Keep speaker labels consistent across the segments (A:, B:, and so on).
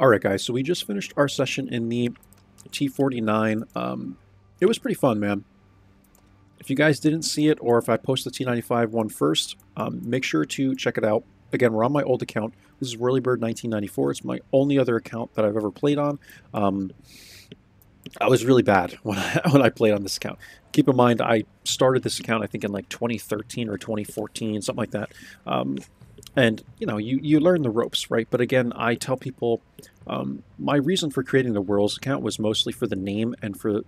A: Alright guys, so we just finished our session in the T49. It was pretty fun, man. If you guys didn't see it, or if I post the T95 one first, make sure to check it out. Again, we're on my old account. This is Whirlybird 1994. It's my only other account that I've ever played on. I was really bad when I played on this account. Keep in mind, I started this account I think in like 2013 or 2014, something like that. And you know, you learn the ropes, right? But again, I tell people my reason for creating the Whirls account was mostly for the name and for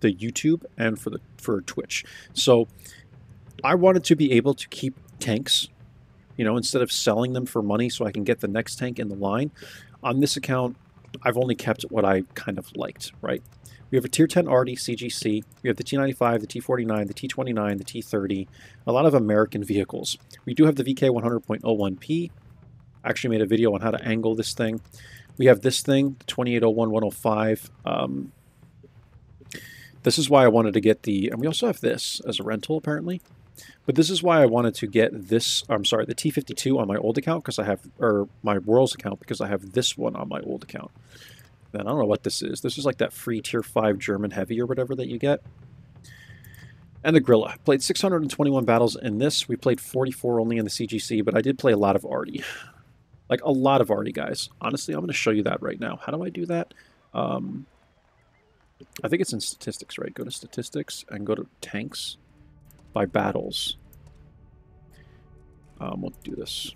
A: the YouTube and for Twitch. So I wanted to be able to keep tanks, you know, instead of selling them for money so I can get the next tank in the line. On this account, I've only kept what I kind of liked, right? We have a Tier 10 Arty CGC, we have the T95, the T49, the T29, the T30, a lot of American vehicles. We do have the VK 100.01P. I actually made a video on how to angle this thing. We have this thing, the 2801-105. This is why I wanted to get the, and we also have this as a rental apparently. But this is why I wanted to get this, I'm sorry, the T52 on my old account because I have, or my Whirls account because I have this one on my old account. Then I don't know what this is. This is like that free Tier 5 German Heavy or whatever that you get. And the Grilla. Played 621 battles in this. We played 44 only in the CGC, but I did play a lot of Arty. Like a lot of Arty, guys. Honestly, I'm going to show you that right now. How do I do that? I think it's in statistics, right? Go to statistics and go to tanks by battles. We'll do this.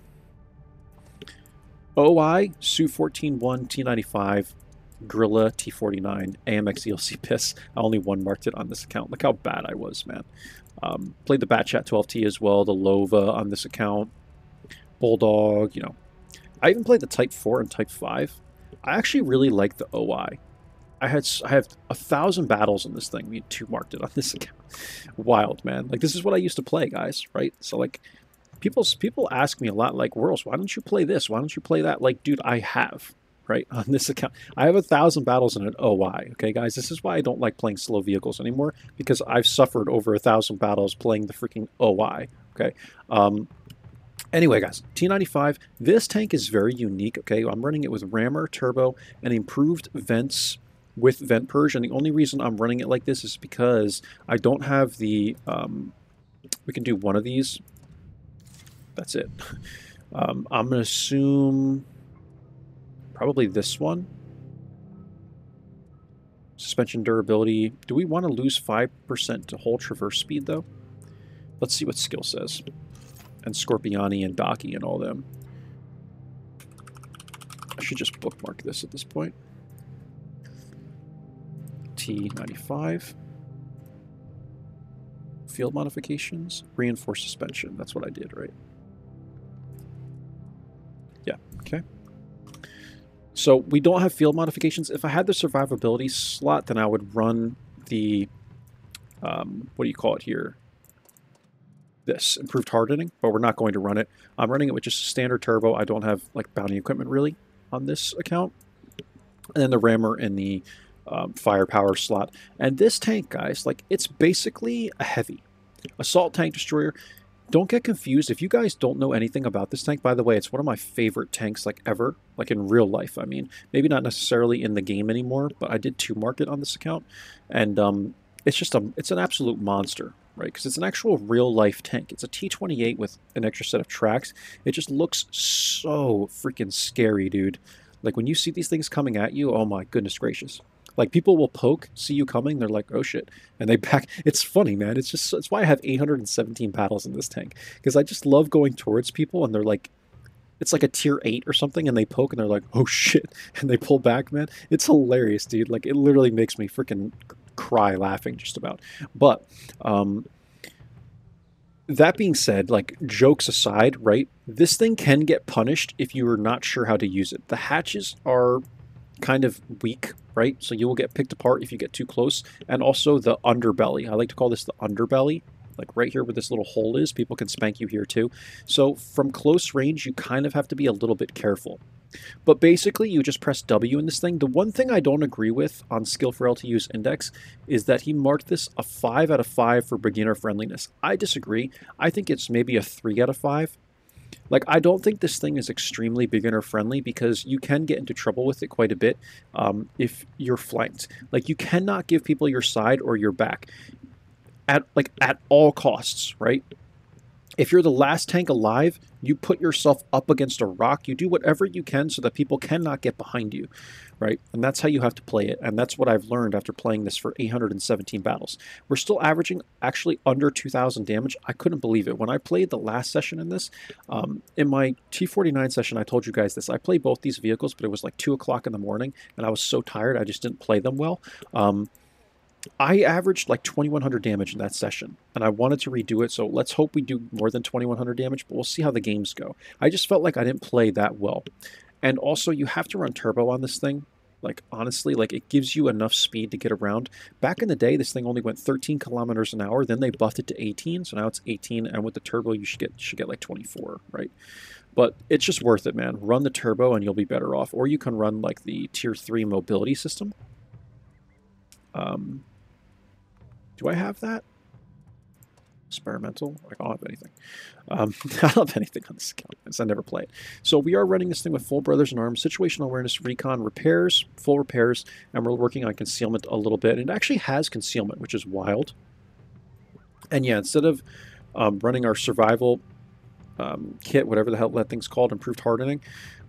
A: OI, Su-14-1, T95, Grilla, T49, AMX ELC Piss. I only one marked it on this account. Look how bad I was, man. Played the Batchat 12T as well, the Lova on this account, Bulldog, you know. I even played the Type 4 and Type 5. I actually really like the OI. I have 1,000 battles in this thing. We had 2 marked it on this account. Wild, man. Like, this is what I used to play, guys, right? So, like, people ask me a lot, like, Whirls, why don't you play this? Why don't you play that? Like, dude, I have, right, on this account. I have 1,000 battles in an OI, okay, guys? This is why I don't like playing slow vehicles anymore, because I've suffered over 1,000 battles playing the freaking OI, okay? Anyway, guys, T95, this tank is very unique, okay? I'm running it with rammer, turbo, and improved vents with vent purge, and the only reason I'm running it like this is because I don't have the, we can do one of these. That's it. I'm going to assume probably this one. Suspension durability. Do we want to lose 5% to whole traverse speed, though? Let's see what skill says. And Scorpiani and Daki and all them. I should just bookmark this at this point. T95. Field modifications. Reinforced suspension. That's what I did, right? Yeah, okay. So we don't have field modifications. If I had the survivability slot, then I would run the, what do you call it here? This, improved hardening, but we're not going to run it. I'm running it with just a standard turbo. I don't have, like, bounty equipment, really, on this account. And then the rammer and the firepower slot. And this tank, guys, like, it's basically a heavy. Assault tank destroyer. Don't get confused. If you guys don't know anything about this tank, by the way, it's one of my favorite tanks, like, ever. Like, in real life, I mean. Maybe not necessarily in the game anymore, but I did 2 mark it on this account. And it's just it's an absolute monster, right? Because it's an actual real-life tank. It's a T28 with an extra set of tracks. It just looks so freaking scary, dude. Like, when you see these things coming at you, oh my goodness gracious. Like, people will poke, see you coming, they're like, oh shit, and they back. It's funny, man. It's why I have 817 battles in this tank, because I just love going towards people, and they're like, it's like a tier 8 or something, and they poke, and they're like, oh shit, and they pull back, man. It's hilarious, dude. Like, it literally makes me freaking cry laughing just about. But, that being said, like, jokes aside, right, this thing can get punished if you are not sure how to use it. The hatches are kind of weak, right? So you will get picked apart if you get too close. And also the underbelly. I like to call this the underbelly. Like right here where this little hole is, people can spank you here too. So from close range, you kind of have to be a little bit careful. But basically, you just press W in this thing. The one thing I don't agree with on Skill for LTU's index is that he marked this a 5 out of 5 for beginner friendliness. I disagree. I think it's maybe a 3 out of 5. Like, I don't think this thing is extremely beginner friendly because you can get into trouble with it quite a bit if you're flanked. Like, you cannot give people your side or your back at all costs, right? If you're the last tank alive, you put yourself up against a rock. You do whatever you can so that people cannot get behind you, right? And that's how you have to play it. And that's what I've learned after playing this for 817 battles. We're still averaging actually under 2,000 damage. I couldn't believe it. When I played the last session in this, in my T49 session, I told you guys this. I played both these vehicles, but it was like 2 o'clock in the morning, and I was so tired, I just didn't play them well. I averaged like 2,100 damage in that session, and I wanted to redo it, so let's hope we do more than 2,100 damage, but we'll see how the games go. I just felt like I didn't play that well. And also, you have to run turbo on this thing. Like, honestly, like, it gives you enough speed to get around. Back in the day, this thing only went 13 kilometers an hour, then they buffed it to 18, so now it's 18, and with the turbo, you should get like 24, right? But it's just worth it, man. Run the turbo, and you'll be better off. Or you can run, like, the Tier 3 mobility system. Do I have that? Experimental? I don't have anything. I don't have anything on this account because I never play it. So we are running this thing with full Brothers in Arms, situational awareness, recon, repairs, full repairs, and we're working on concealment a little bit. And it actually has concealment, which is wild. And yeah, instead of running our survival kit, whatever the hell that thing's called, improved hardening,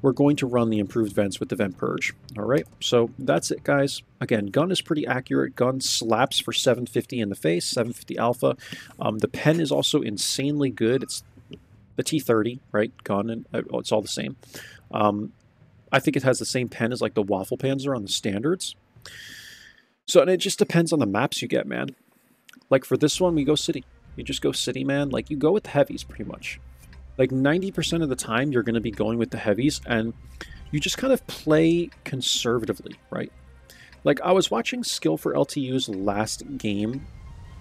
A: we're going to run the improved vents with the vent purge. All right, so that's it, guys. Again, gun is pretty accurate. Gun slaps for 750 in the face, 750 alpha. The pen is also insanely good. It's the T30, right? Gun, and it's all the same. I think it has the same pen as like the Waffle Panzer on the standards. So, and it just depends on the maps you get, man. Like for this one, we go city. You just go city, man. Like you go with the heavies pretty much. Like 90% of the time, you're going to be going with the heavies, and you just kind of play conservatively, right? Like, I was watching Skill for LTU's last game,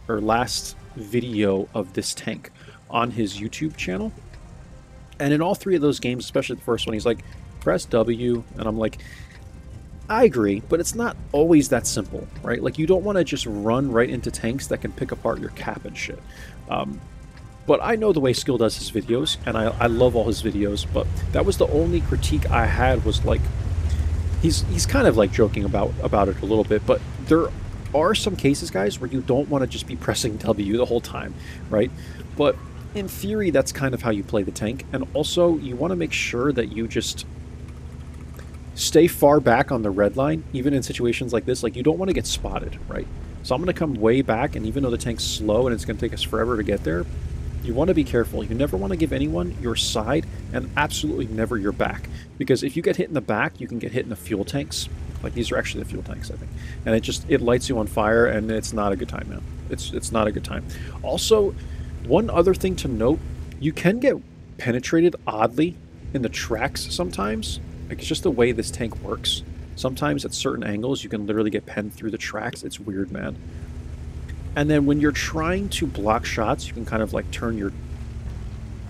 A: or last video of this tank on his YouTube channel, and in all three of those games, especially the first one, he's like, press W, and I'm like, I agree, but it's not always that simple, right? Like, you don't want to just run right into tanks that can pick apart your cap and shit. But I know the way Skill does his videos, and I love all his videos, but that was the only critique I had was like, he's kind of like joking about it a little bit, but there are some cases, guys, where you don't want to just be pressing W the whole time, right? But in theory, that's kind of how you play the tank, and also you want to make sure that you just stay far back on the red line, even in situations like this. Like, you don't want to get spotted, right? So I'm going to come way back, and even though the tank's slow and it's going to take us forever to get there, you want to be careful. You never want to give anyone your side and absolutely never your back. Because if you get hit in the back, you can get hit in the fuel tanks. Like, these are actually the fuel tanks, I think. And it lights you on fire, and it's not a good time, man. It's not a good time. Also, one other thing to note, you can get penetrated oddly in the tracks sometimes. Like, it's just the way this tank works. Sometimes at certain angles, you can literally get penned through the tracks. It's weird, man. And then when you're trying to block shots, you can kind of like turn your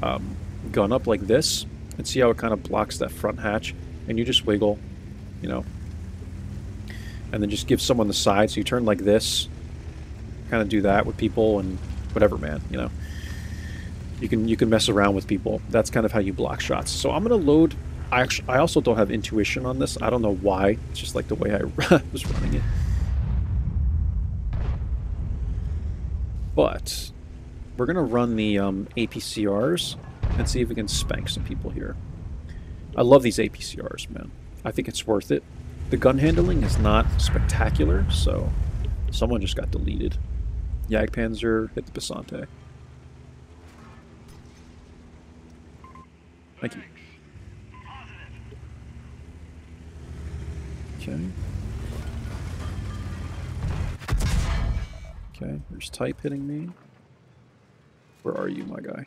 A: gun up like this and see how it kind of blocks that front hatch. And you just wiggle, you know, and then just give someone the side. So you turn like this, kind of do that with people and whatever, man, you know. You can mess around with people. That's kind of how you block shots. So I'm going to load. I also don't have intuition on this. I don't know why. It's just like the way I was running it. But we're going to run the APCRs and see if we can spank some people here. I love these APCRs, man. I think it's worth it. The gun handling is not spectacular, so someone just got deleted. Jagdpanzer hit the Passante. Thank you. Okay. Okay, there's Type hitting me. Where are you, my guy?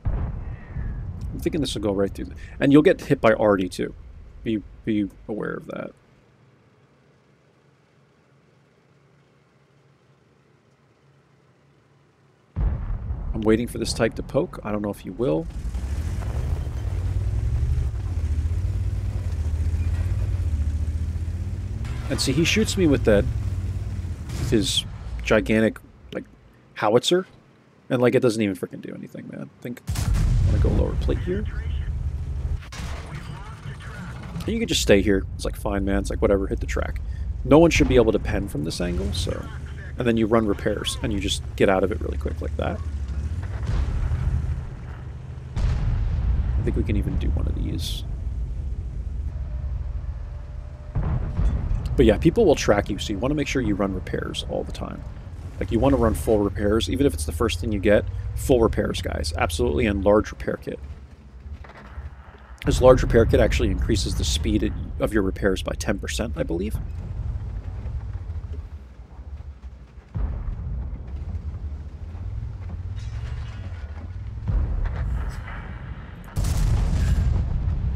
A: I'm thinking this will go right through. And you'll get hit by Artie, too. Be aware of that. I'm waiting for this Type to poke. I don't know if he will. And see, he shoots me with that, with his gigantic, like, howitzer. And, like, it doesn't even freaking do anything, man. I think I'm going to go lower plate here. And you can just stay here. It's like, fine, man. It's like, whatever, hit the track. No one should be able to pen from this angle, so... And then you run repairs, and you just get out of it really quick like that. I think we can even do one of these. But yeah, people will track you, so you want to make sure you run repairs all the time. Like, you want to run full repairs, even if it's the first thing you get. Full repairs, guys. Absolutely, and large repair kit. This large repair kit actually increases the speed of your repairs by 10%, I believe.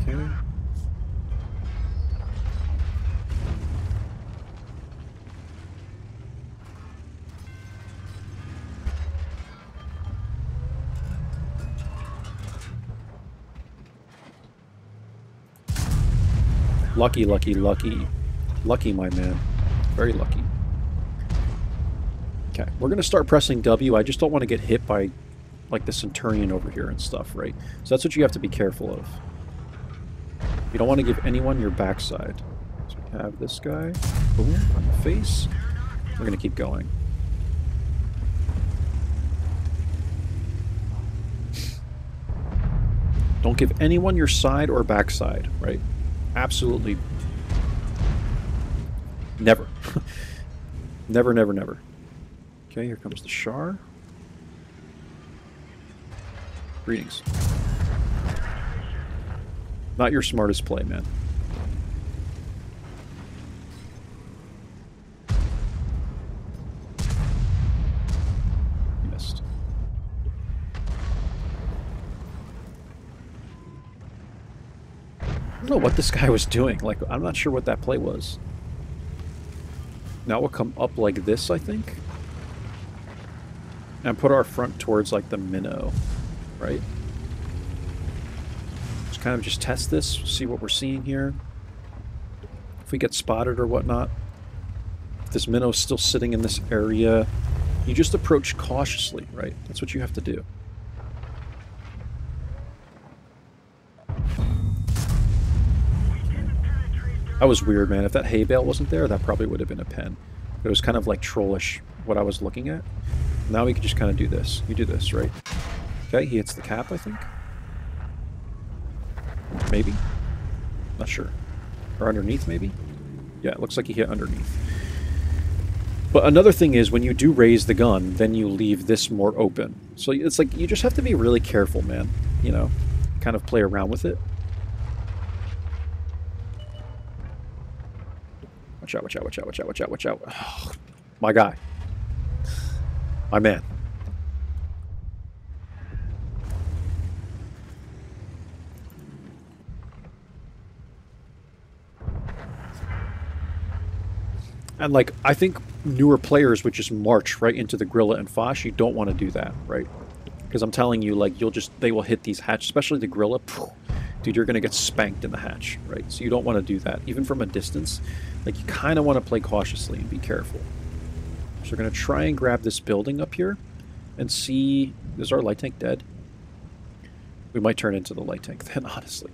A: Okay. Lucky, lucky, lucky. Lucky, my man. Very lucky. Okay, we're going to start pressing W. I just don't want to get hit by, like, the Centurion over here and stuff, right? So that's what you have to be careful of. You don't want to give anyone your backside. So we have this guy. Boom, on the face. We're going to keep going. Don't give anyone your side or backside, right? Absolutely. Never. Never, never, never. Okay, here comes the Char. Greetings. Not your smartest play, man. Missed. I don't know what this guy was doing. Like, I'm not sure what that play was. Now we'll come up like this, I think. And put our front towards, like, the minnow, right? Just kind of just test this, see what we're seeing here. If we get spotted or whatnot. If this minnow's still sitting in this area, you just approach cautiously, right? That's what you have to do. That was weird, man. If that hay bale wasn't there, that probably would have been a pen. It was kind of like trollish, what I was looking at. Now we can just kind of do this. You do this, right? Okay, he hits the cap, I think. Maybe? Not sure. Or underneath, maybe? Yeah, it looks like he hit underneath. But another thing is, when you do raise the gun, then you leave this more open. So it's like, you just have to be really careful, man. You know, kind of play around with it. Watch out, watch out, watch out, watch out, watch out, watch out. Oh, my guy. My man. And, like, I think newer players would just march right into the Grilla and Foch. You don't want to do that, right? Because I'm telling you, like, they will hit these hatch, especially the Grilla. Dude, you're going to get spanked in the hatch, right? So you don't want to do that, even from a distance. Like, you kind of want to play cautiously and be careful. So we're going to try and grab this building up here and see... Is our light tank dead? We might turn into the light tank then, honestly.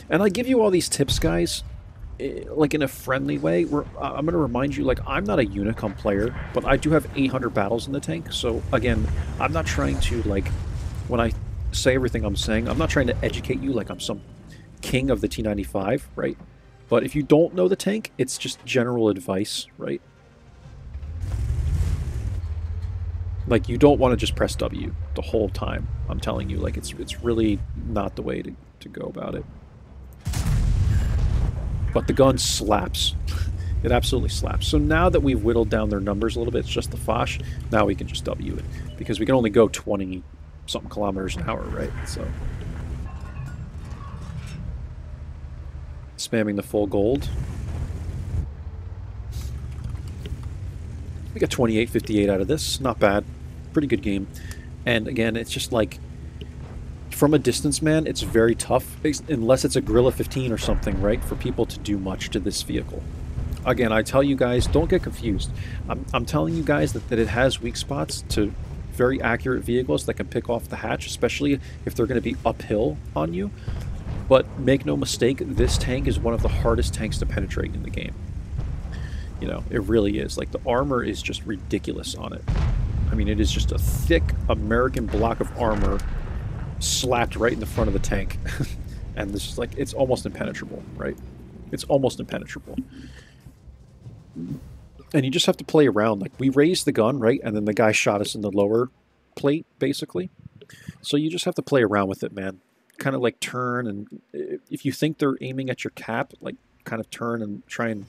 A: And I give you all these tips, guys, like, in a friendly way. I'm going to remind you, like, I'm not a Unicum player, but I do have 800 battles in the tank. So, again, I'm not trying to, like... When I say everything I'm saying, I'm not trying to educate you like I'm some king of the T95, right? But if you don't know the tank, it's just general advice, right? Like, you don't want to just press W the whole time. I'm telling you, like, it's really not the way to go about it. But the gun slaps. It absolutely slaps. So now that we've whittled down their numbers a little bit, it's just the Foch, now we can just W it. Because we can only go 20-something kilometers an hour, right? So... Spamming the full gold. We got 28.58 out of this. Not bad. Pretty good game. And again, it's just like... From a distance, man, it's very tough. Unless it's a Gorilla 15 or something, right? For people to do much to this vehicle. Again, I tell you guys, don't get confused. I'm telling you guys that it has weak spots to very accurate vehicles that can pick off the hatch, especially if they're going to be uphill on you. But make no mistake, this tank is one of the hardest tanks to penetrate in the game. You know, it really is. Like, the armor is just ridiculous on it. I mean, it is just a thick American block of armor slapped right in the front of the tank. And this is like, it's almost impenetrable, right? It's almost impenetrable. And you just have to play around. Like, we raised the gun, right? And then the guy shot us in the lower plate, basically. So you just have to play around with it, man. Kind of like turn, and if you think they're aiming at your cap, like kind of turn and try and,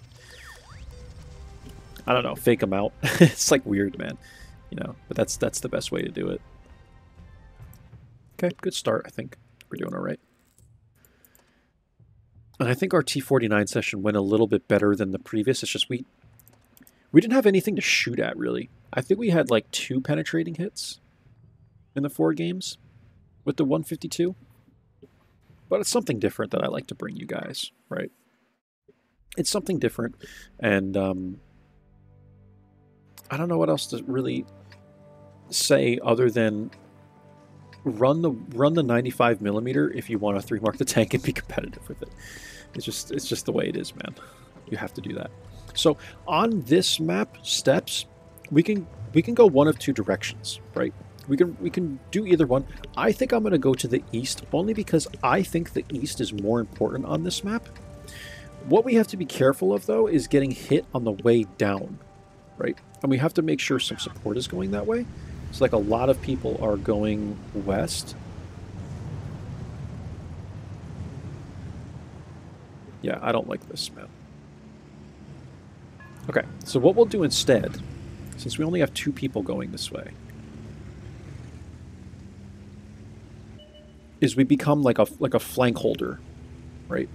A: I don't know, fake them out. It's like weird, man. You know, but that's the best way to do it. Okay, good start, I think. We're doing all right. And I think our T49 session went a little bit better than the previous. It's just we didn't have anything to shoot at, really. I think we had like 2 penetrating hits in the 4 games with the 152. But it's something different that I like to bring you guys, right? It's something different, and I don't know what else to really say other than run the 95mm if you want to 3-mark the tank and be competitive with it. It's just the way it is, man. You have to do that. So on this map, steps, we can go one of 2 directions, right? We can do either one. I think I'm going to go to the east only because I think the east is more important on this map. What we have to be careful of, though, is getting hit on the way down, right? And we have to make sure some support is going that way. It's like a lot of people are going west. Yeah, I don't like this, man. Okay, so what we'll do instead, since we only have 2 people going this way, is we become like a flank holder, right?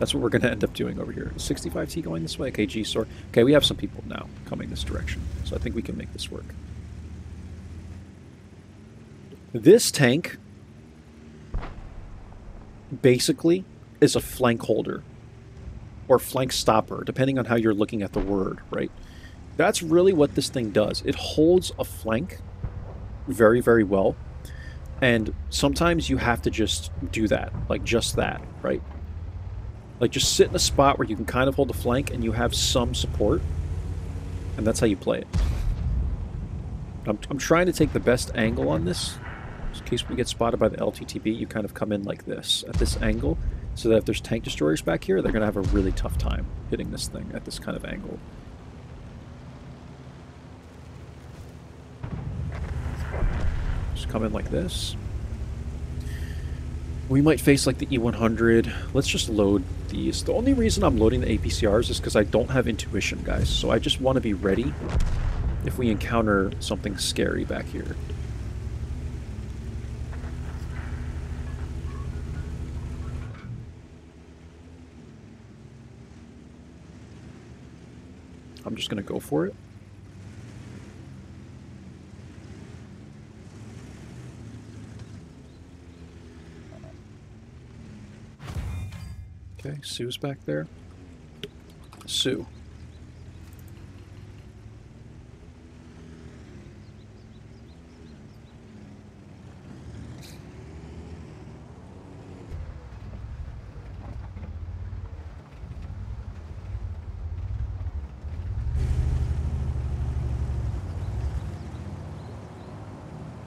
A: That's what we're going to end up doing over here. 65T going this way? Okay, G-Sword. Okay, we have some people now coming this direction, so I think we can make this work. This tank basically is a flank holder or flank stopper, depending on how you're looking at the word, right? That's really what this thing does. It holds a flank very, very well. And sometimes you have to just do that, like just that, right? Like just sit in a spot where you can kind of hold the flank and you have some support. And that's how you play it. I'm trying to take the best angle on this. In case we get spotted by the LTTB, you kind of come in like this, at this angle. So that if there's tank destroyers back here, they're going to have a really tough time hitting this thing at this kind of angle. Just come in like this. We might face like the E100. Let's just load these. The only reason I'm loading the APCRs is because I don't have intuition, guys. So I just want to be ready if we encounter something scary back here. I'm just going to go for it. Okay, Sue's back there. Sue.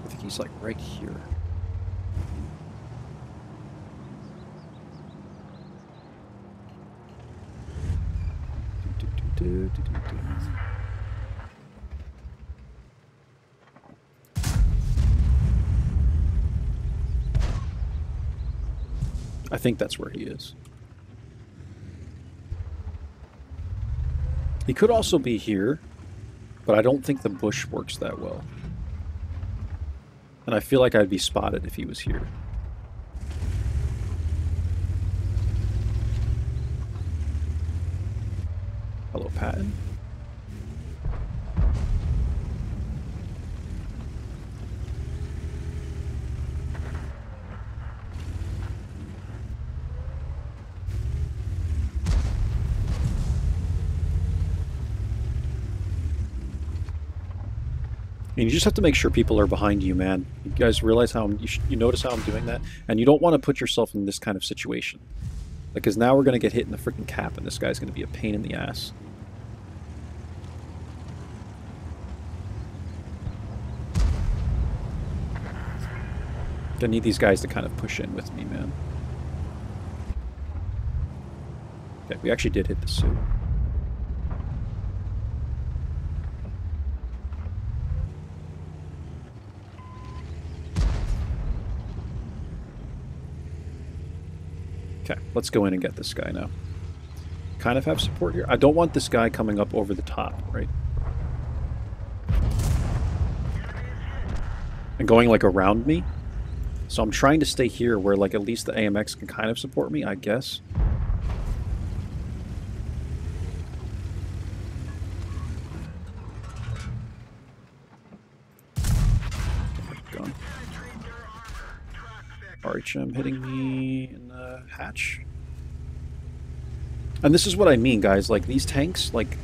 A: I think he's like right here. I think that's where he is. He could also be here, but I don't think the bush works that well. And I feel like I'd be spotted if he was here. Hello, Patton. And you just have to make sure people are behind you, man. You guys realize how you notice how I'm doing that? And you don't want to put yourself in this kind of situation. Because now we're going to get hit in the freaking cap, and this guy's going to be a pain in the ass. I need these guys to kind of push in with me, man. Okay, we actually did hit the Sioux. Okay, let's go in and get this guy now. Kind of have support here. I don't want this guy coming up over the top, right? And going, like, around me. So I'm trying to stay here where, like, at least the AMX can kind of support me, I guess. Gun. RHM hitting me in the hatch. And this is what I mean, guys. Like, these tanks, like,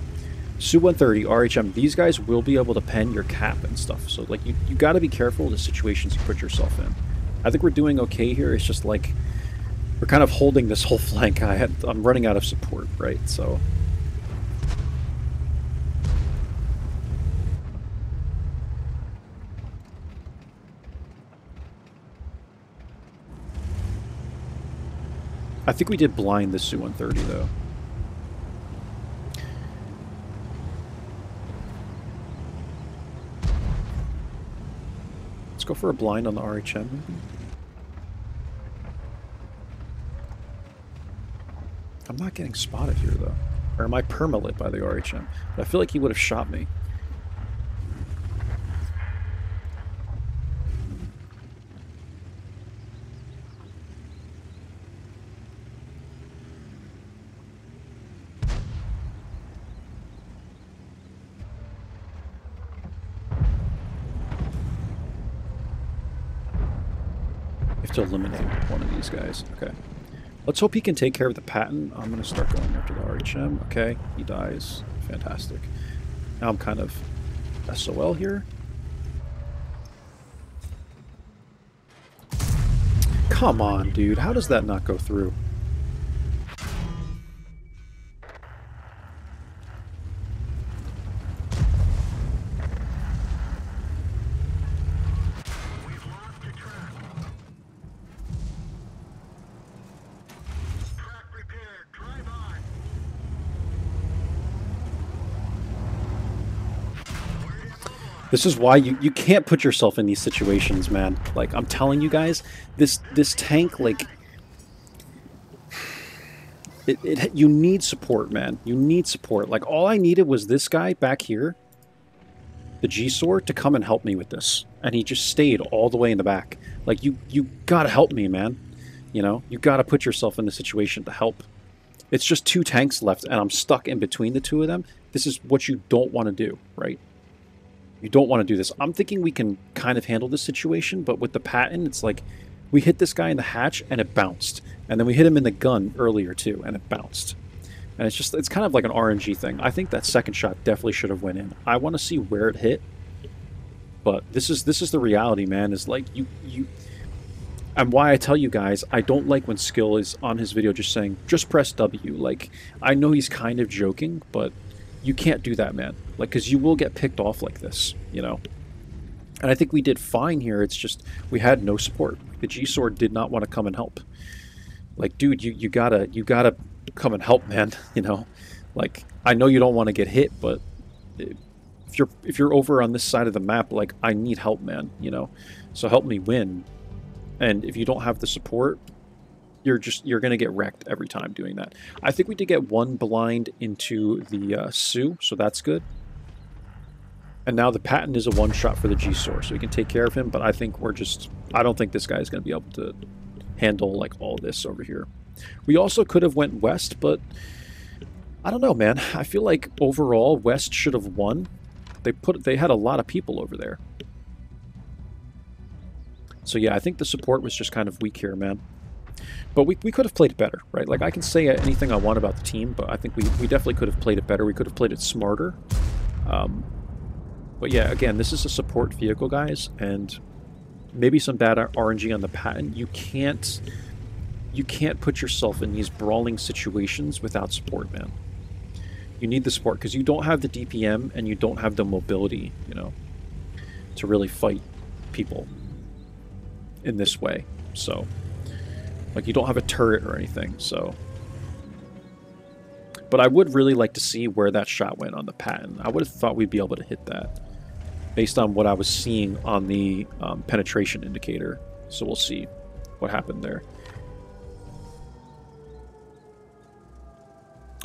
A: Su-130, RHM, these guys will be able to pen your cap and stuff. So, like, you got to be careful of the situations you put yourself in. I think we're doing okay here. It's just, like, we're kind of holding this whole flank. I'm running out of support, right? So... I think we did blind the Su-130, though. Let's go for a blind on the RHM, maybe? I'm not getting spotted here, though. Or am I permalit by the RHM? But I feel like he would have shot me. To eliminate one of these guys. Okay. Let's hope he can take care of the Patton. I'm going to start going after the RHM. Okay. He dies. Fantastic. Now I'm kind of SOL here. Come on, dude. How does that not go through? This is why you can't put yourself in these situations, man. Like, I'm telling you guys, this tank, like... you need support, man. You need support. Like, all I needed was this guy back here, the G-Sword, to come and help me with this. And he just stayed all the way in the back. Like, you gotta help me, man. You know? You gotta put yourself in the situation to help. It's just 2 tanks left, and I'm stuck in between the 2 of them. This is what you don't want to do, right? You don't want to do this. I'm thinking we can kind of handle this situation, but with the Patton, it's like we hit this guy in the hatch and it bounced. And then we hit him in the gun earlier too, and it bounced. And it's kind of like an RNG thing. I think that second shot definitely should have went in. I want to see where it hit. But this is the reality, man, is like you and why I tell you guys, I don't like when Skill is on his video just saying, just press W. Like, I know he's kind of joking, but you can't do that, man. Like, because you will get picked off like this, you know? And I think we did fine here. It's just, we had no support. The G-Sword did not want to come and help. Like, dude, you gotta come and help, man, you know? Like, I know you don't want to get hit, but if you're over on this side of the map, like, I need help, man, you know? So help me win. And if you don't have the support, you're going to get wrecked every time doing that. I think we did get 1 blind into the Sioux, so that's good. And now the Patton is a 1-shot for the G-Sword, so we can take care of him, but I think I don't think this guy is going to be able to handle, like, all this over here. We also could have went west, but I don't know, man. I feel like overall west should have won. They had a lot of people over there. So yeah, I think the support was just kind of weak here, man. But we could have played it better, right? Like, I can say anything I want about the team, but I think we definitely could have played it better. We could have played it smarter. But yeah, again, this is a support vehicle, guys, and maybe some bad RNG on the patent. You can't put yourself in these brawling situations without support, man. You need the support because you don't have the DPM and you don't have the mobility, you know, to really fight people in this way. So, like, you don't have a turret or anything, so. But I would really like to see where that shot went on the patent. I would have thought we'd be able to hit that based on what I was seeing on the penetration indicator. So we'll see what happened there.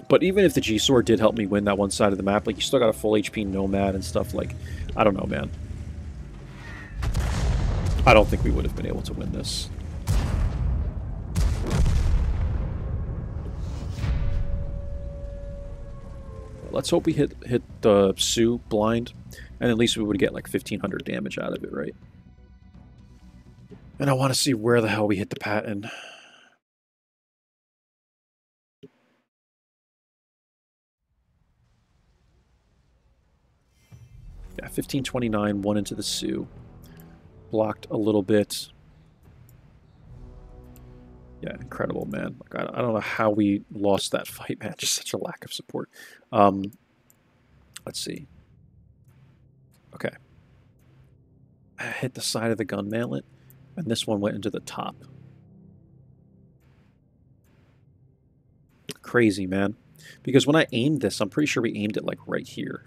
A: But even if the G-Sword did help me win that one side of the map, like, you still got a full HP Nomad and stuff, like, I don't know, man. I don't think we would have been able to win this. Let's hope we hit the Sioux blind, and at least we would get like 1,500 damage out of it, right? And I want to see where the hell we hit the patent. Yeah, 1529, one into the Sioux. Blocked a little bit. Yeah, incredible, man. Like, I don't know how we lost that fight, man. Just such a lack of support. Let's see. Okay. I hit the side of the gun mantlet, and this one went into the top. Crazy, man. Because when I aimed this, I'm pretty sure we aimed it, like, right here.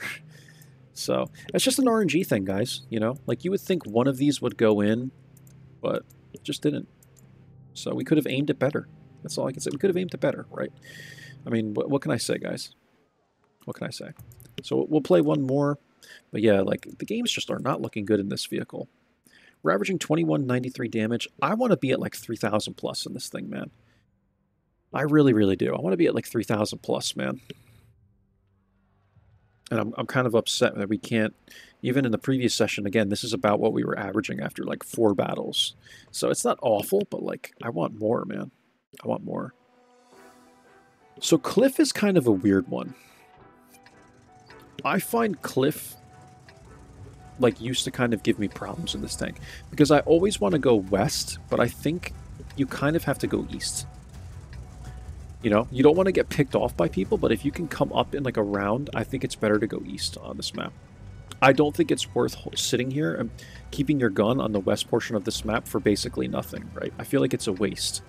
A: So, it's just an RNG thing, guys, you know? Like, you would think one of these would go in, but it just didn't. So we could have aimed it better. That's all I can say. We could have aimed it better, right? I mean, what can I say, guys? What can I say? So we'll play one more. But yeah, like, the games just are not looking good in this vehicle. We're averaging 2193 damage. I want to be at like 3,000 plus in this thing, man. I really, really do. I want to be at like 3,000 plus, man. And I'm kind of upset that we can't, even in the previous session, again, this is about what we were averaging after like 4 battles. So it's not awful, but like, I want more, man. I want more. So Cliff is kind of a weird one. I find Cliff, like, used to kind of give me problems in this tank. Because I always want to go west, but I think you kind of have to go east. You know, you don't want to get picked off by people, but if you can come up in like a round, I think it's better to go east on this map. I don't think it's worth sitting here and keeping your gun on the west portion of this map for basically nothing, right? I feel like it's a waste.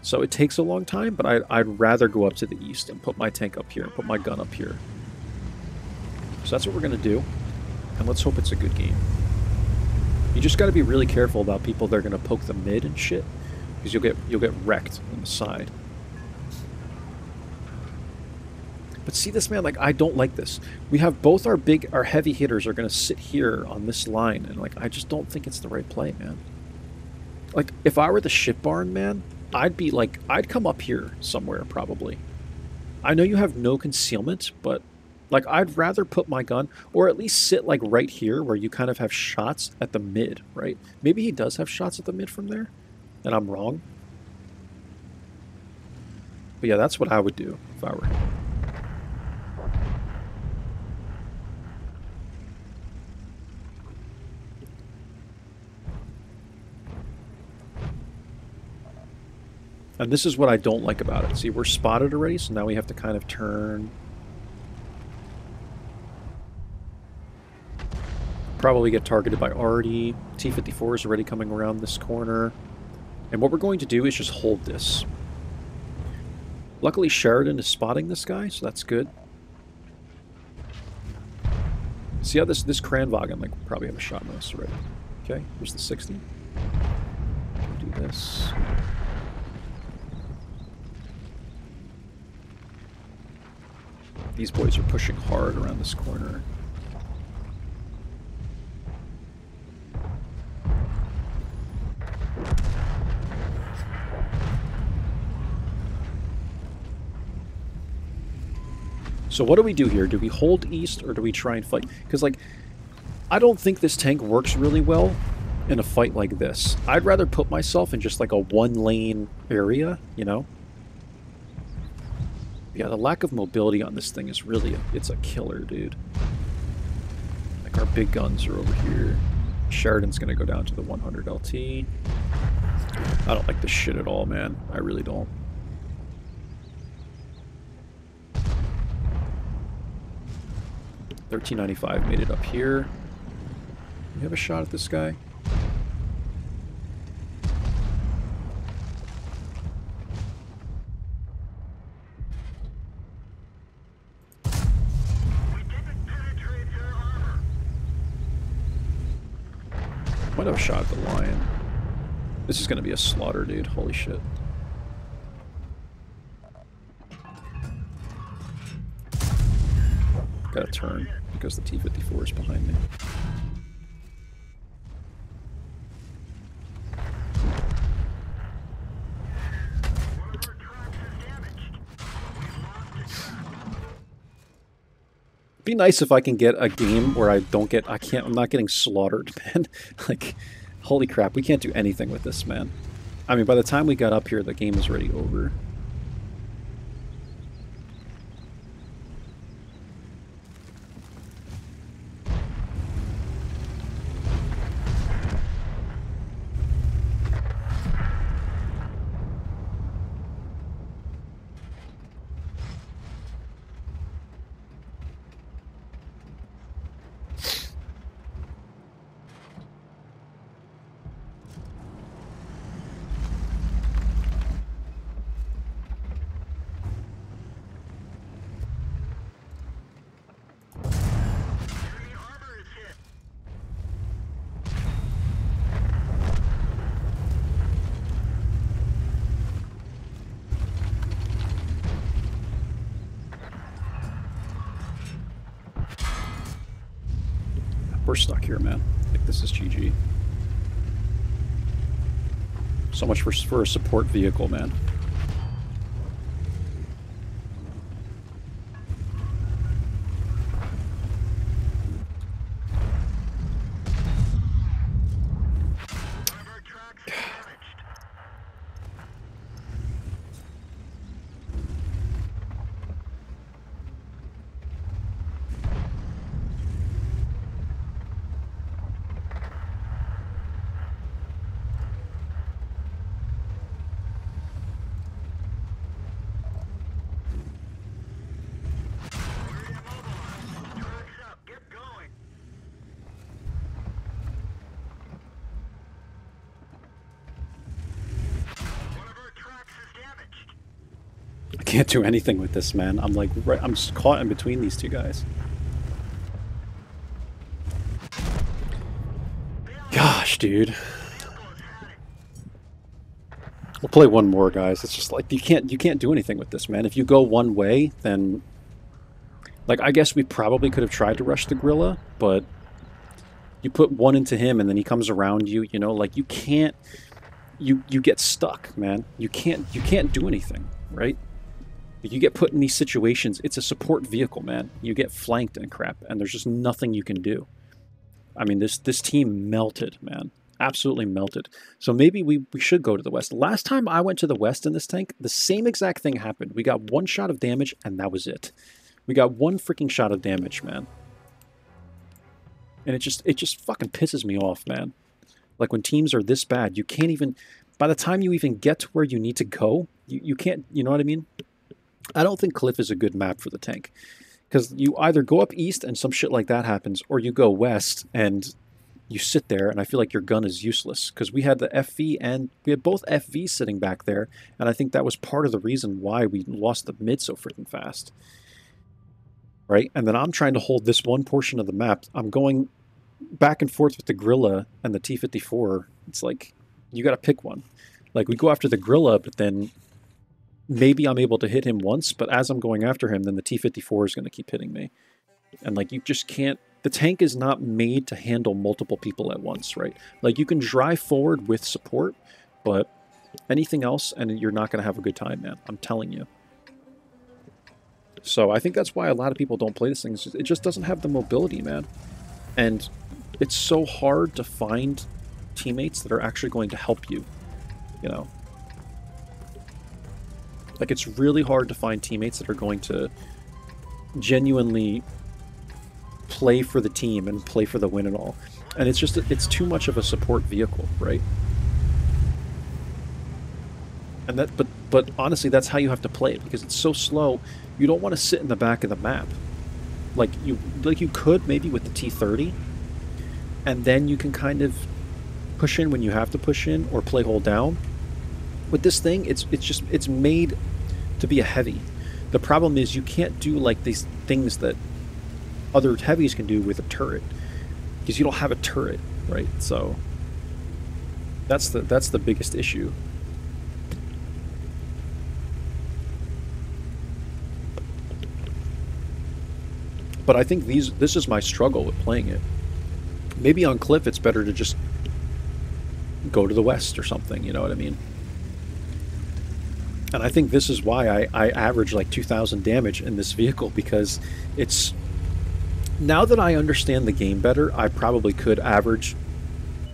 A: So it takes a long time, but I'd rather go up to the east and put my tank up here and put my gun up here. So that's what we're going to do, and let's hope it's a good game. You just got to be really careful about people that are going to poke the mid and shit, because you'll get wrecked on the side. But see this, man, like, I don't like this. We have both our heavy hitters are going to sit here on this line, and, like, I just don't think it's the right play, man. Like, if I were the ship barn, man, I'd be, like, I'd come up here somewhere, probably. I know you have no concealment, but, like, I'd rather put my gun, or at least sit, like, right here, where you kind of have shots at the mid, right? Maybe he does have shots at the mid from there, and I'm wrong. But yeah, that's what I would do if I were him. And this is what I don't like about it. See, we're spotted already, so now we have to kind of turn. Probably get targeted by Artie. T94 is already coming around this corner. And what we're going to do is just hold this. Luckily, Sheridan is spotting this guy, so that's good. See how this Kranvagen, like, probably have a shot on us already. Okay, here's the 60. Do this. These boys are pushing hard around this corner. So what do we do here? Do we hold east or do we try and fight? Because, like, I don't think this tank works really well in a fight like this. I'd rather put myself in just like a one-lane area, you know? Yeah, the lack of mobility on this thing is really, it's a killer, dude. Like, Our big guns are over here. Sheridan's gonna go down to the 100 LT. I don't like this shit at all, man. I really don't. T95 made it up here. We have a shot at this guy. Might have a shot at the lion. This is gonna be a slaughter, dude. Holy shit. Gotta turn because the T-54 is behind me. It'd be nice if I can get a game where I'm not getting slaughtered, man. Like, holy crap, we can't do anything with this, man. I mean, by the time we got up here, the game is already over. We're stuck here, man. Like, this is GG. So much for a support vehicle, man. I can't do anything with this, man. I'm like, I'm just caught in between these two guys. Gosh, dude. We'll play one more, guys. It's just like you can't do anything with this, man. If you go one way, then like I guess we probably could have tried to rush the gorilla, but you put one into him and then he comes around you, you know, like you can't you get stuck, man. You can't do anything, right? You get put in these situations, it's a support vehicle, man. You get flanked and crap, and there's just nothing you can do. I mean, this team melted, man. Absolutely melted. So maybe we should go to the west. Last time I went to the west in this tank, the same exact thing happened. We got one shot of damage, and that was it. We got one freaking shot of damage, man. And it just fucking pisses me off, man. Like, when teams are this bad, you can't even... By the time you even get to where you need to go, you can't... You know what I mean? I don't think Cliff is a good map for the tank. Because you either go up east and some shit like that happens, or you go west and you sit there and I feel like your gun is useless. Because we had the FV and we had both FVs sitting back there, and I think that was part of the reason why we lost the mid so freaking fast. Right? And then I'm trying to hold this one portion of the map. I'm going back and forth with the Gorilla and the T-54. It's like, you gotta pick one. Like, we go after the Gorilla, but then... Maybe I'm able to hit him once, but as I'm going after him, then the T-54 is going to keep hitting me. And, like, you just can't... The tank is not made to handle multiple people at once, right? Like, you can drive forward with support, but anything else, and you're not going to have a good time, man. I'm telling you. So I think that's why a lot of people don't play this thing. It just doesn't have the mobility, man. And it's so hard to find teammates that are actually going to help you, you know? Like, it's really hard to find teammates that are going to genuinely play for the team and play for the win and all. And it's just, it's too much of a support vehicle, right? And that, but honestly, that's how you have to play it, because it's so slow. You don't want to sit in the back of the map, like you could maybe with the T30, and then you can kind of push in when you have to push in, or play hold down. With this thing, it's made to be a heavy. The problem is you can't do like these things that other heavies can do with a turret, because you don't have a turret, right? So that's the biggest issue. But I think this is my struggle with playing it. Maybe on Cliff it's better to just go to the west or something, you know what I mean? And I think this is why I average like 2,000 damage in this vehicle, because it's... Now that I understand the game better, I probably could average...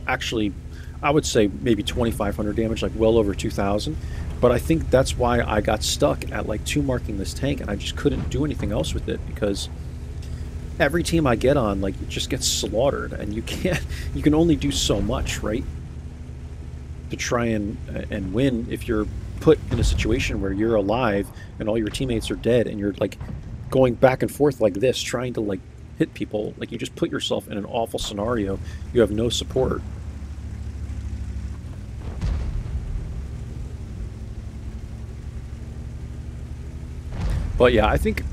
A: Actually, I would say maybe 2,500 damage, like well over 2,000. But I think that's why I got stuck at like 2 marking this tank, and I just couldn't do anything else with it, because... Every team I get on, like, it just gets slaughtered, and you can only do so much, right? To try and win if you're put in a situation where you're alive and all your teammates are dead, and you're, like, going back and forth like this, trying to, like, hit people. Like, you just put yourself in an awful scenario. You have no support. But yeah, I think...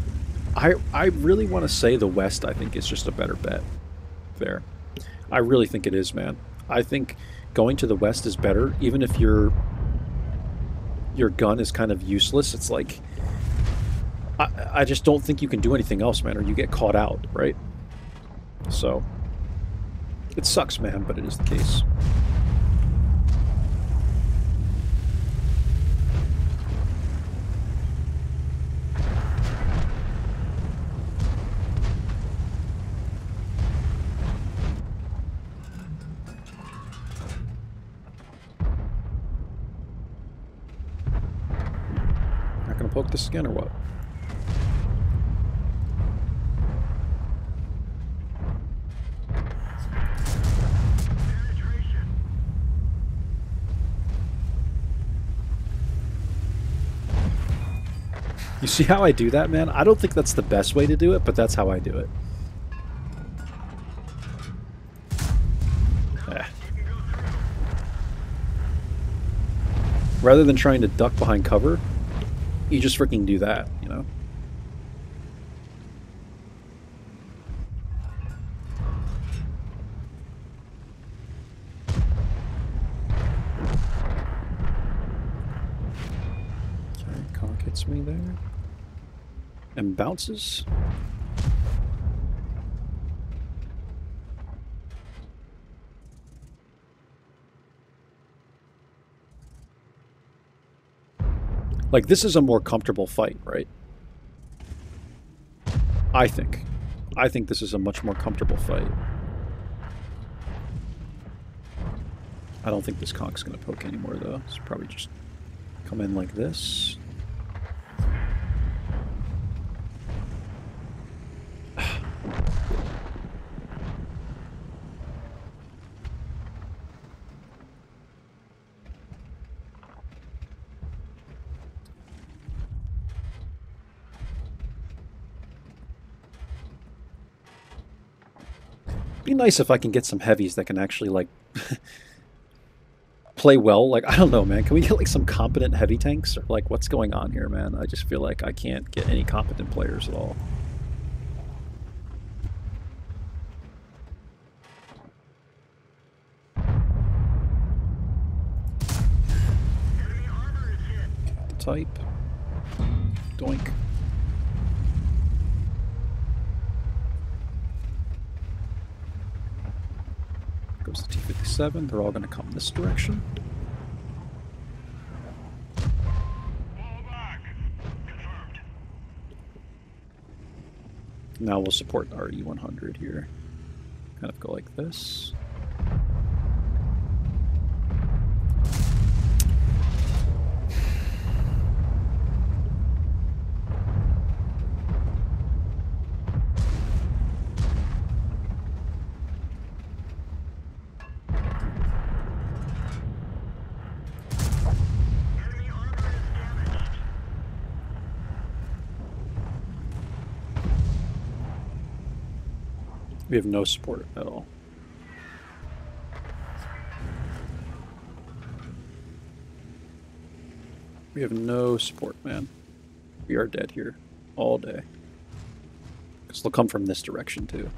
A: I really want to say the West, I think, is just a better bet there. I really think it is, man. I think going to the West is better, even if your gun is kind of useless. It's like... I just don't think you can do anything else, man, or you get caught out, right? So... It sucks, man, but it is the case. Poke this again or what? You see how I do that, man? I don't think that's the best way to do it, but that's how I do it. Rather than trying to duck behind cover, you just freaking do that, you know? Okay, conk hits me there. And bounces. Like, this is a more comfortable fight, right? I think. I think this is a much more comfortable fight. I don't think this conk's going to poke anymore, though. It's probably just come in like this. Be nice if I can get some heavies that can actually, like, play well. Like, I don't know, man. Can we get, like, some competent heavy tanks? Or, like, what's going on here, man? I just feel like I can't get any competent players at all. Type. Doink. Goes to T97. They're all going to come this direction. Now we'll support our E100 here. Kind of go like this. We have no support at all. We have no support, man. We are dead here all day. Because they'll come from this direction, too.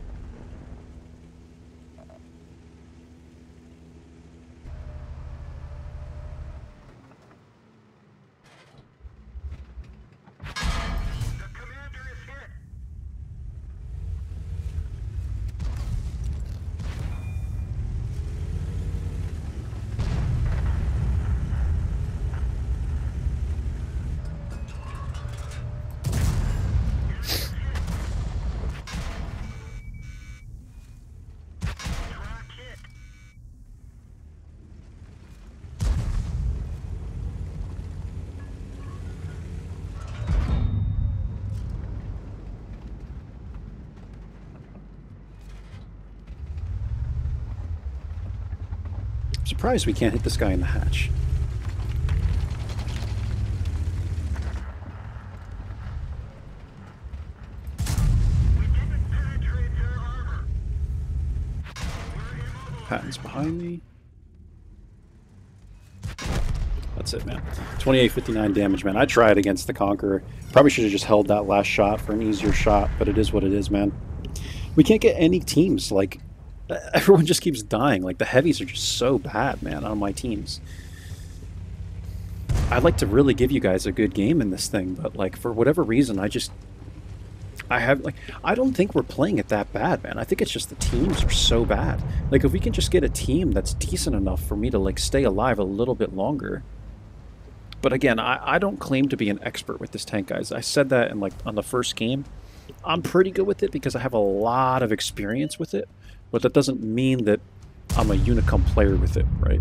A: Surprised we can't hit this guy in the hatch. Patton's behind me. That's it, man. 2859 damage, man. I tried against the Conqueror. Probably should have just held that last shot for an easier shot, but it is what it is, man. We can't get any teams, like... Everyone just keeps dying. Like, the heavies are just so bad, man, on my teams. I'd like to really give you guys a good game in this thing, but, like, for whatever reason, I don't think we're playing it that bad, man. I think it's just the teams are so bad. Like, if we can just get a team that's decent enough for me to, like, stay alive a little bit longer. But again, I don't claim to be an expert with this tank, guys. I said that in, like, on the first game. I'm pretty good with it because I have a lot of experience with it. But that doesn't mean that I'm a Unicum player with it, right?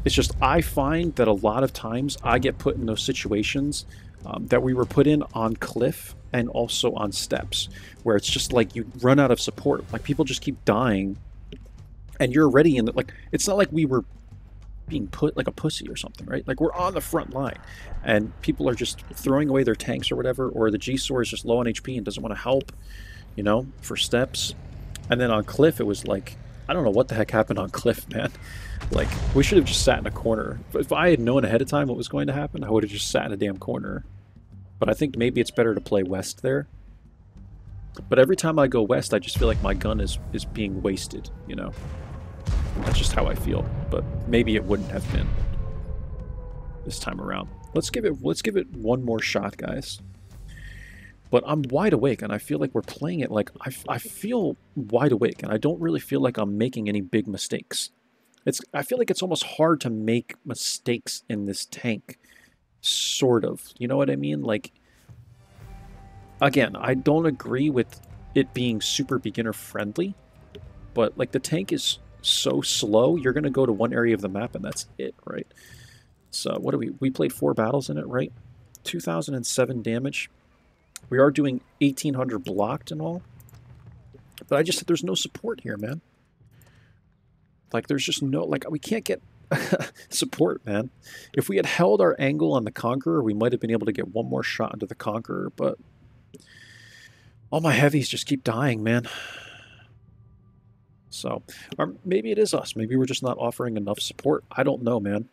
A: It's just I find that a lot of times I get put in those situations that we were put in on Cliff and also on Steps, where it's just like you run out of support. Like, people just keep dying, and you're already in the... Like, it's not like we were being put like a pussy or something, right? Like, we're on the front line, and people are just throwing away their tanks or whatever, or the G-Sword is just low on HP and doesn't want to help. You know, for Steps. And then on Cliff, it was like, I don't know what the heck happened on Cliff, man. Like, we should have just sat in a corner. If I had known ahead of time what was going to happen, I would have just sat in a damn corner. But I think maybe it's better to play west there. But every time I go west, I just feel like my gun is being wasted, you know? That's just how I feel. But maybe it wouldn't have been this time around. Let's give it one more shot, guys. But I'm wide awake, and I feel like we're playing it like... I feel wide awake, and I don't really feel like I'm making any big mistakes. I feel like it's almost hard to make mistakes in this tank. Sort of. You know what I mean? Like, again, I don't agree with it being super beginner-friendly, but, like, the tank is so slow, you're going to go to one area of the map, and that's it, right? So, what do we played 4 battles in it, right? 2007 damage. We are doing 1800 blocked and all. But I just said there's no support here, man. Like, there's just no... Like, we can't get support, man. If we had held our angle on the Conqueror, we might have been able to get one more shot into the Conqueror, but... all my heavies just keep dying, man. So, or maybe it is us. Maybe we're just not offering enough support. I don't know, man.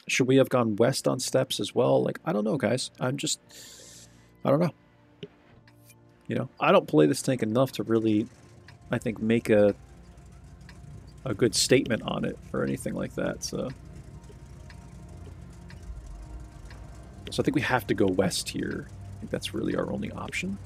A: Should we have gone west on Steps as well? Like, I don't know, guys. I don't know. You know, I don't play this tank enough to really, I think, make a good statement on it or anything like that. So I think we have to go west here. I think that's really our only option.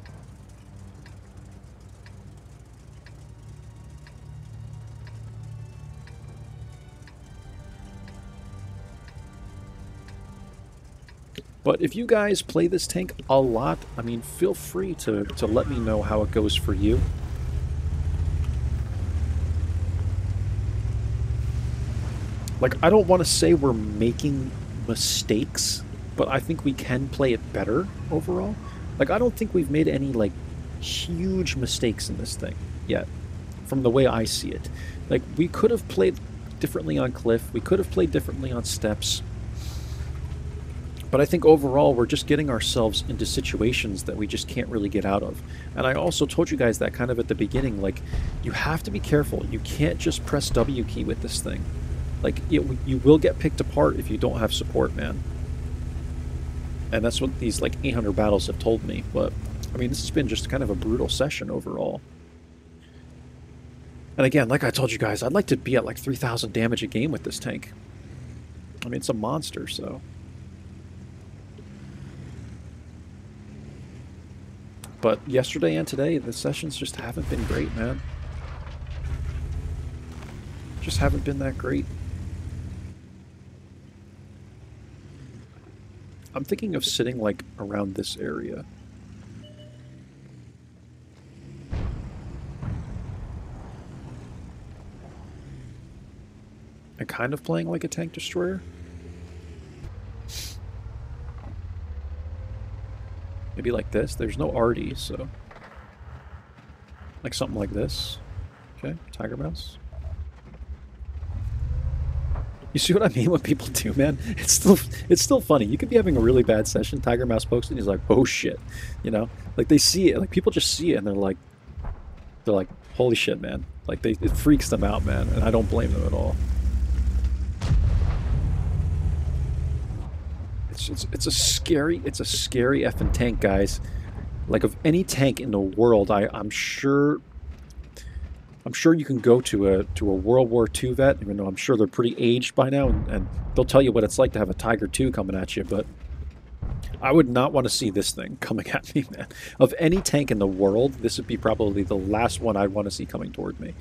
A: But if you guys play this tank a lot, I mean, feel free to let me know how it goes for you. Like, I don't want to say we're making mistakes, but I think we can play it better overall. Like, I don't think we've made any, like, huge mistakes in this thing yet, from the way I see it. Like, we could have played differently on Cliff. We could have played differently on Steps. But I think overall, we're just getting ourselves into situations that we just can't really get out of. And I also told you guys that kind of at the beginning, like, you have to be careful. You can't just press W key with this thing. Like, you will get picked apart if you don't have support, man. And that's what these, like, 800 battles have told me. But, I mean, this has been just kind of a brutal session overall. And again, like I told you guys, I'd like to be at, like, 3,000 damage a game with this tank. I mean, it's a monster, so... But yesterday and today, the sessions just haven't been great, man. Just haven't been that great. I'm thinking of sitting, like, around this area. And kind of playing like a tank destroyer. Maybe like this. There's no RD, so... Like something like this. Okay, Tiger Mouse. You see what I mean? What people do, man? It's still funny. You could be having a really bad session. Tiger Mouse pokes it and he's like, "Oh shit," you know? Like they see it. Like people just see it and they're like, "Holy shit, man!" Like it freaks them out, man. And I don't blame them at all. It's a scary effing tank, guys. Like of any tank in the world, I'm sure you can go to a World War II vet, even though I'm sure they're pretty aged by now, and they'll tell you what it's like to have a Tiger II coming at you, but I would not want to see this thing coming at me, man. Of any tank in the world, this would be probably the last one I'd want to see coming toward me.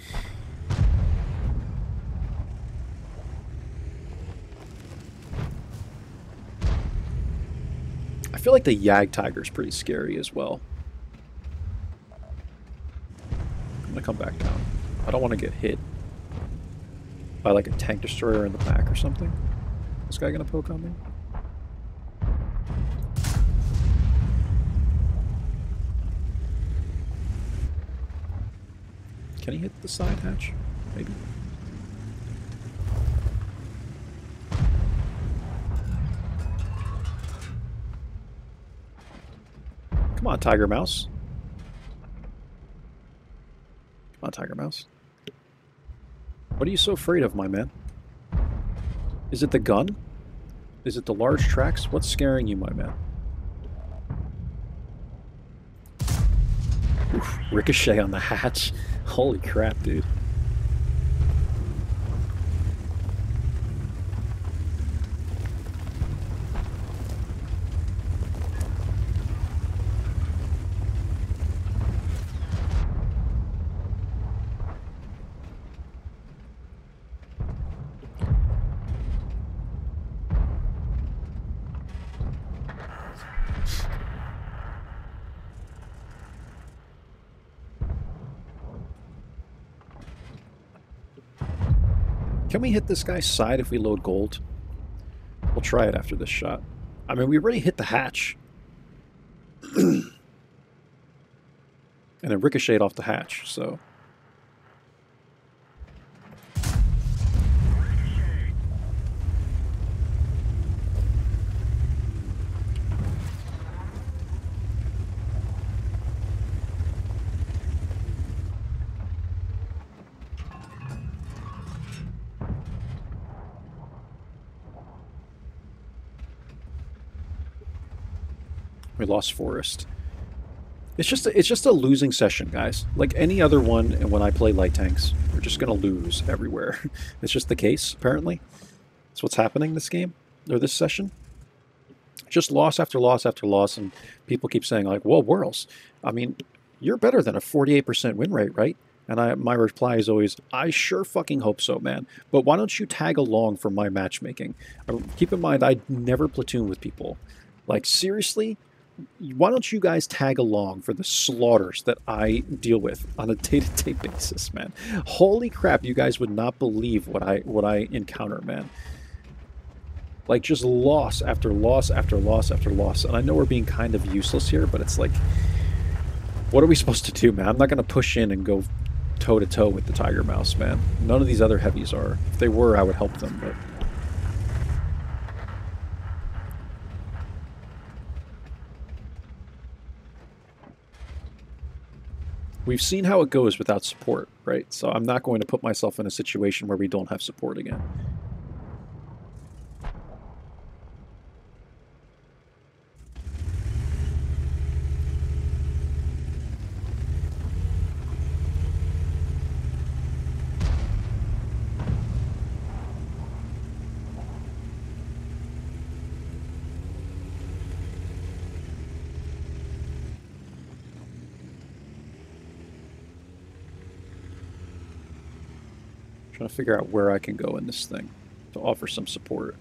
A: I feel like the Yag Tiger's pretty scary as well. I'm gonna come back down. I don't want to get hit by like a tank destroyer in the back or something. This guy gonna poke on me? Can he hit the side hatch? Maybe. Come on, Tiger Mouse. Come on, Tiger Mouse. What are you so afraid of, my man? Is it the gun? Is it the large tracks? What's scaring you, my man? Oof, ricochet on the hatch. Holy crap, dude. Can we hit this guy's side if we load gold? We'll try it after this shot. I mean, we already hit the hatch. And it ricocheted off the hatch, so... We lost Forest. It's just a losing session, guys. Like any other one, and when I play light tanks, we're just gonna lose everywhere. It's just the case, apparently. That's what's happening this game, or this session. Just loss after loss after loss, and people keep saying like, "Well, Whirls, I mean, you're better than a 48% win rate, right?" And my reply is always, "I sure fucking hope so, man. But why don't you tag along for my matchmaking?" Keep in mind, I never platoon with people. Like seriously. Why don't you guys tag along for the slaughters that I deal with on a day-to-day basis, man? Holy crap, you guys would not believe what I encounter, man. Like, just loss after loss after loss after loss. And I know we're being kind of useless here, but it's like, what are we supposed to do, man? I'm not going to push in and go toe-to-toe with the Tiger Mouse, man. None of these other heavies are. If they were, I would help them, but... We've seen how it goes without support, right? So I'm not going to put myself in a situation where we don't have support again. Trying to figure out where I can go in this thing to offer some support.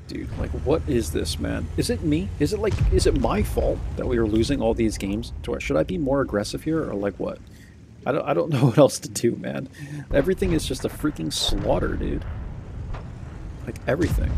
A: Dude, like, what is this, man? Is it me? Is it my fault that we are losing all these games? Should I be more aggressive here, or like what? I don't know what else to do, man. Everything is just a freaking slaughter, dude. Like, everything.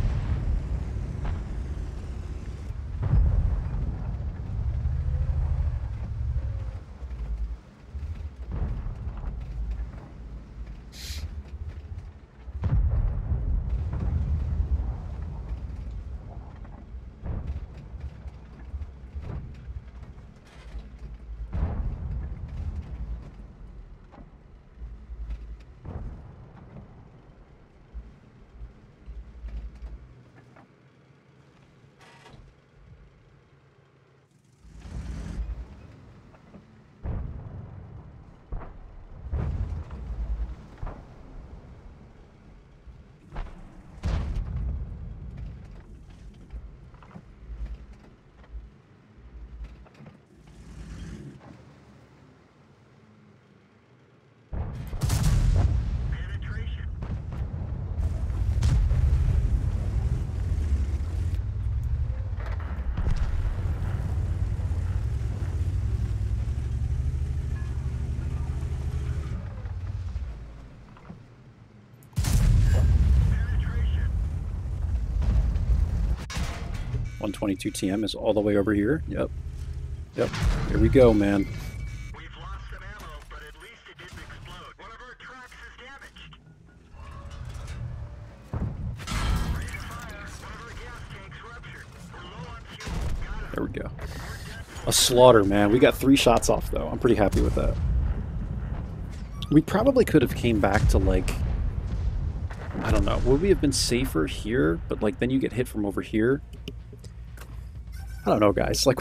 A: .122 TM is all the way over here. Yep. Yep. Here we go, man.
B: We've lost some ammo, but at least it didn't explode. One of our tracks is damaged. Ready to fire. One of our gas tanks ruptured. We're low on fuel. Got it.
A: There we go. A slaughter, man. We got 3 shots off, though. I'm pretty happy with that. We probably could have came back to, like... I don't know. Would we have been safer here? But, like, then you get hit from over here. I don't know, guys. Like,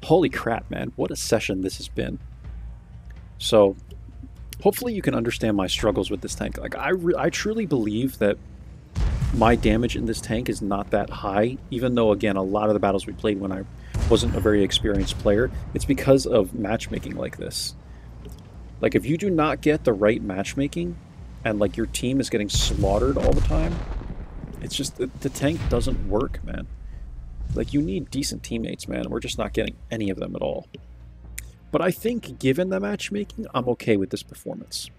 A: holy crap, man. What a session this has been. So, hopefully you can understand my struggles with this tank. Like, I truly believe that my damage in this tank is not that high, even though, again, a lot of the battles we played when I wasn't a very experienced player, it's because of matchmaking like this. Like, if you do not get the right matchmaking, and, like, your team is getting slaughtered all the time, it's just, the tank doesn't work, man. Like, you need decent teammates, man. We're just not getting any of them at all. But I think, given the matchmaking, I'm okay with this performance.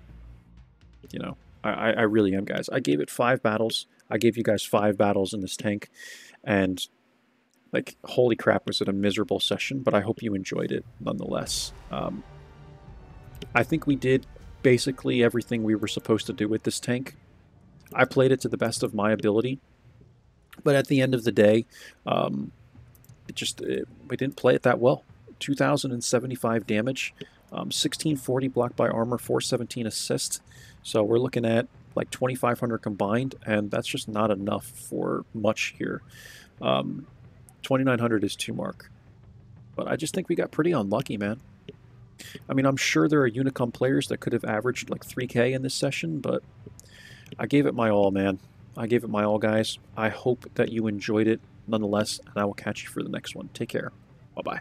A: You know, I really am, guys. I gave it 5 battles. I gave you guys 5 battles in this tank. And, like, holy crap, was it a miserable session. But I hope you enjoyed it, nonetheless. I think we did basically everything we were supposed to do with this tank. I played it to the best of my ability. But at the end of the day, we didn't play it that well. 2,075 damage, 1640 block by armor, 417 assist. So we're looking at like 2,500 combined, and that's just not enough for much here. 2,900 is 2 mark. But I just think we got pretty unlucky, man. I mean, I'm sure there are Unicom players that could have averaged like 3K in this session, but I gave it my all, man. I gave it my all, guys. I hope that you enjoyed it nonetheless, and I will catch you for the next one. Take care. Bye-bye.